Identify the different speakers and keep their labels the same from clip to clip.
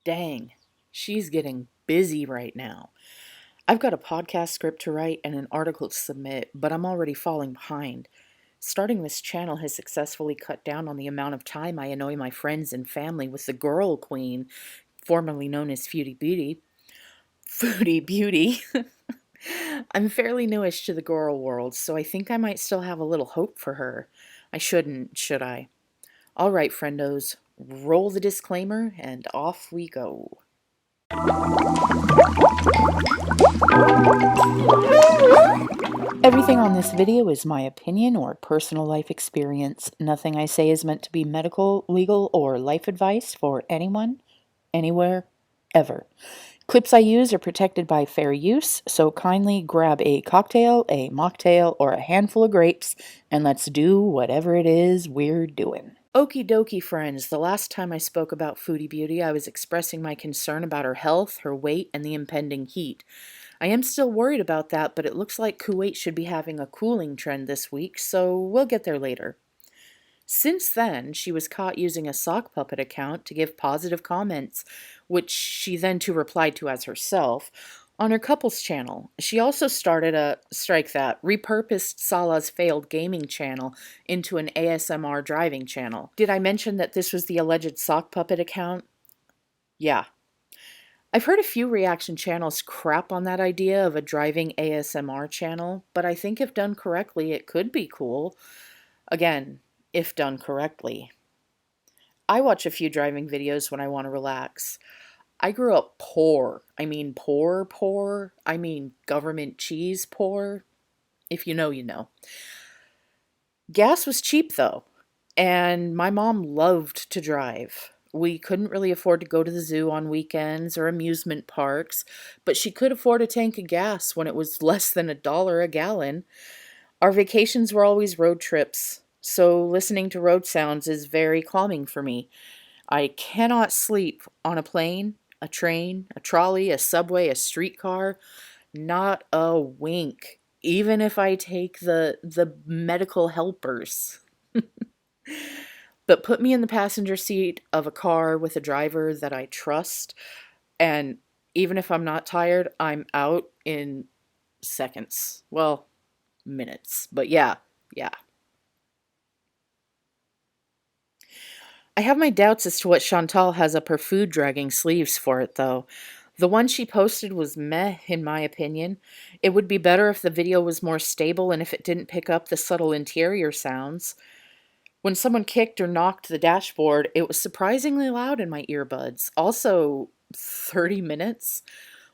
Speaker 1: Dang, she's getting busy right now. I've got a podcast script to write and an article to submit, but I'm already falling behind. Starting this channel has successfully cut down on the amount of time I annoy my friends and family with the Girl Queen, formerly known as Foodie Beauty. Foodie Beauty. I'm fairly newish to the girl world, so I think I might still have a little hope for her. I shouldn't, should I? All right, friendos, roll the disclaimer and off we go. Everything on this video is my opinion or personal life experience. Nothing I say is meant to be medical, legal, or life advice for anyone, anywhere, ever. Clips I use are protected by fair use, so kindly grab a cocktail, a mocktail, or a handful of grapes, and let's do whatever it is we're doing. Okie dokie, friends. The last time I spoke about Foodie Beauty, I was expressing my concern about her health, her weight, and the impending heat. I am still worried about that, but it looks like Kuwait should be having a cooling trend this week, so we'll get there later. Since then, she was caught using a sock puppet account to give positive comments, which she then replied to as herself, on her couples channel. She also started repurposed Salah's failed gaming channel into an ASMR driving channel. Did I mention that this was the alleged sock puppet account? Yeah. I've heard a few reaction channels crap on that idea of a driving ASMR channel, but I think if done correctly, it could be cool. Again, if done correctly. I watch a few driving videos when I want to relax. I grew up poor. I mean poor. I mean government cheese poor. If you know, you know. Gas was cheap though, and my mom loved to drive. We couldn't really afford to go to the zoo on weekends or amusement parks, but she could afford a tank of gas when it was less than $1 a gallon. Our vacations were always road trips, so listening to road sounds is very calming for me. I cannot sleep on a plane, a train, a trolley, a subway, a streetcar. Not a wink, even if I take the medical helpers. But put me in the passenger seat of a car with a driver that I trust, and even if I'm not tired, I'm out in seconds. Well, minutes. But yeah. I have my doubts as to what Chantal has up her food dragging sleeves for it, though. The one she posted was meh, in my opinion. It would be better if the video was more stable and if it didn't pick up the subtle interior sounds. When someone kicked or knocked the dashboard, it was surprisingly loud in my earbuds. Also, 30 minutes?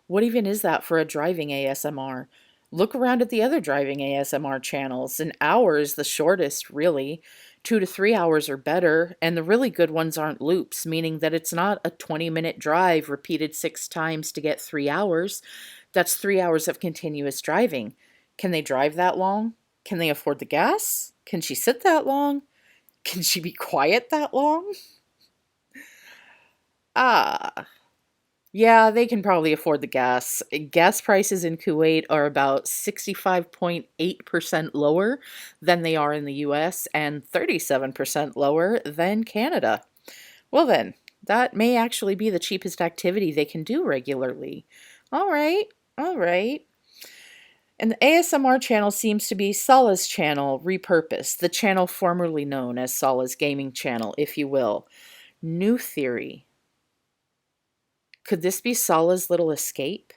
Speaker 1: What even is that for a driving ASMR? Look around at the other driving ASMR channels. An hour is the shortest, really. 2 to 3 hours are better, and the really good ones aren't loops, meaning that it's not a 20-minute drive repeated 6 times to get 3 hours. That's 3 hours of continuous driving. Can they drive that long? Can they afford the gas? Can she sit that long? Can she be quiet that long? Ah. Yeah, they can probably afford the gas. Gas prices in Kuwait are about 65.8% lower than they are in the US and 37% lower than Canada. Well then, that may actually be the cheapest activity they can do regularly. All right. And the ASMR channel seems to be Salah's channel repurposed, the channel formerly known as Salah's gaming channel, if you will. New theory. Could this be Salah's little escape?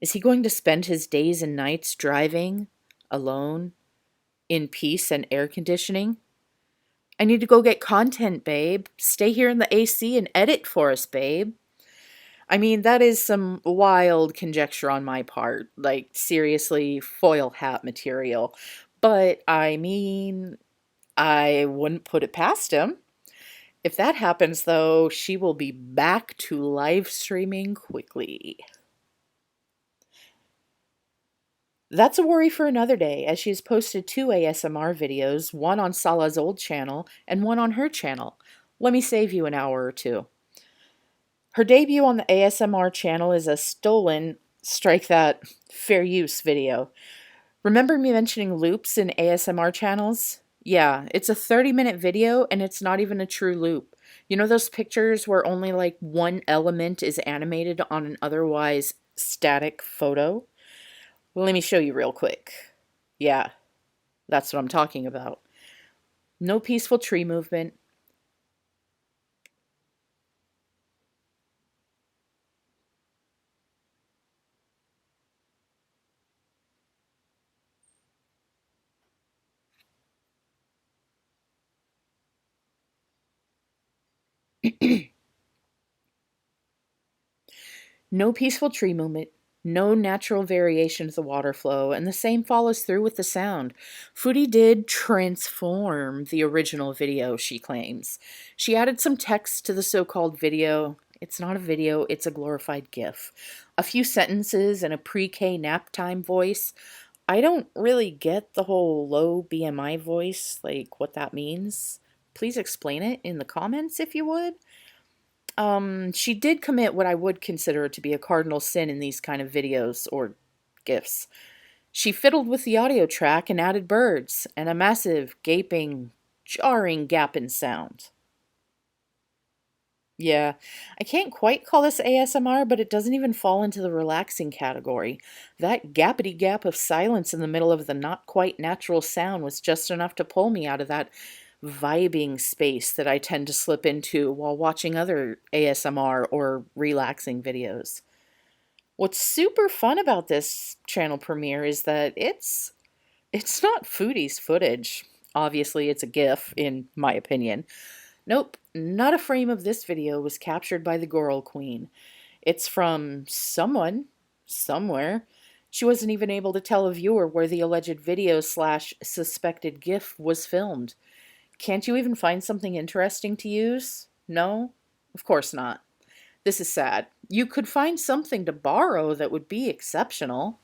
Speaker 1: Is he going to spend his days and nights driving, alone, in peace and air conditioning? I need to go get content, babe. Stay here in the AC and edit for us, babe. I mean, that is some wild conjecture on my part. Like, seriously, foil hat material. But, I mean, I wouldn't put it past him. If that happens, though, she will be back to live streaming quickly. That's a worry for another day, as she has posted 2 ASMR videos, one on Salah's old channel and one on her channel. Let me save you an hour or two. Her debut on the ASMR channel is a stolen, fair use video. Remember me mentioning loops in ASMR channels? Yeah, it's a 30-minute video and it's not even a true loop. You know those pictures where only like one element is animated on an otherwise static photo? Well, let me show you real quick. Yeah, that's what I'm talking about. No peaceful tree movement. No peaceful tree movement, no natural variation of the water flow, and the same follows through with the sound. Foodie did transform the original video, she claims. She added some text to the so called video. It's not a video, it's a glorified GIF. A few sentences and a pre K nap time voice. I don't really get the whole low BMI voice, like what that means. Please explain it in the comments if you would. She did commit what I would consider to be a cardinal sin in these kind of videos or GIFs. She fiddled with the audio track and added birds and a massive, gaping, jarring gap in sound. Yeah, I can't quite call this ASMR, but it doesn't even fall into the relaxing category. That gappity gap of silence in the middle of the not quite natural sound was just enough to pull me out of that vibing space that I tend to slip into while watching other ASMR or relaxing videos. What's super fun about this channel premiere is that it's not Foodie's footage. Obviously, it's a GIF, in my opinion. Nope, not a frame of this video was captured by the Girl Queen. It's from someone, somewhere. She wasn't even able to tell a viewer where the alleged video slash suspected GIF was filmed. Can't you even find something interesting to use? No? Of course not. This is sad. You could find something to borrow that would be exceptional.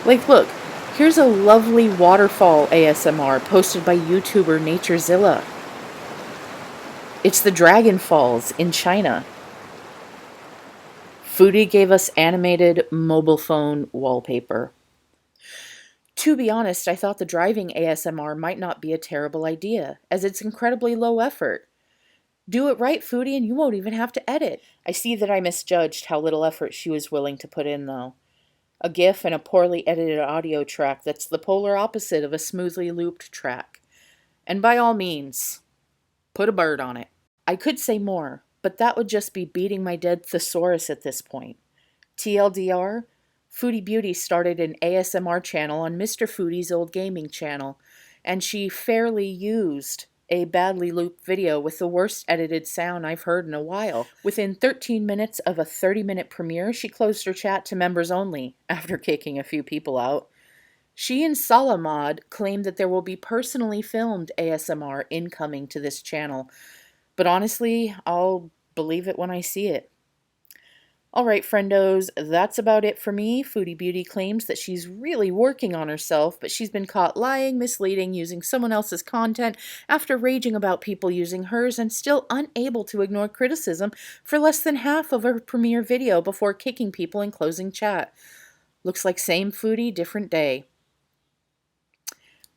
Speaker 1: Like, look, here's a lovely waterfall ASMR posted by YouTuber Naturezilla. It's the Dragon Falls in China. Foodie gave us animated mobile phone wallpaper. To be honest, I thought the driving ASMR might not be a terrible idea, as it's incredibly low effort. Do it right, Foodie, and you won't even have to edit. I see that I misjudged how little effort she was willing to put in, though. A GIF and a poorly edited audio track that's the polar opposite of a smoothly looped track. And by all means, put a bird on it. I could say more, but that would just be beating my dead thesaurus at this point. TLDR, Foodie Beauty started an ASMR channel on Mr. Foodie's old gaming channel, and she fairly used a badly looped video with the worst edited sound I've heard in a while. Within 13 minutes of a 30-minute premiere, she closed her chat to members only, after kicking a few people out. She and Salamad claim that there will be personally filmed ASMR incoming to this channel, but honestly, I'll believe it when I see it. Alright, friendos, that's about it for me. Foodie Beauty claims that she's really working on herself, but she's been caught lying, misleading, using someone else's content after raging about people using hers and still unable to ignore criticism for less than half of her premiere video before kicking people and closing chat. Looks like same Foodie, different day.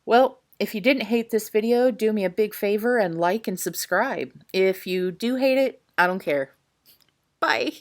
Speaker 1: Well, if you didn't hate this video, do me a big favor and like and subscribe. If you do hate it, I don't care. Bye!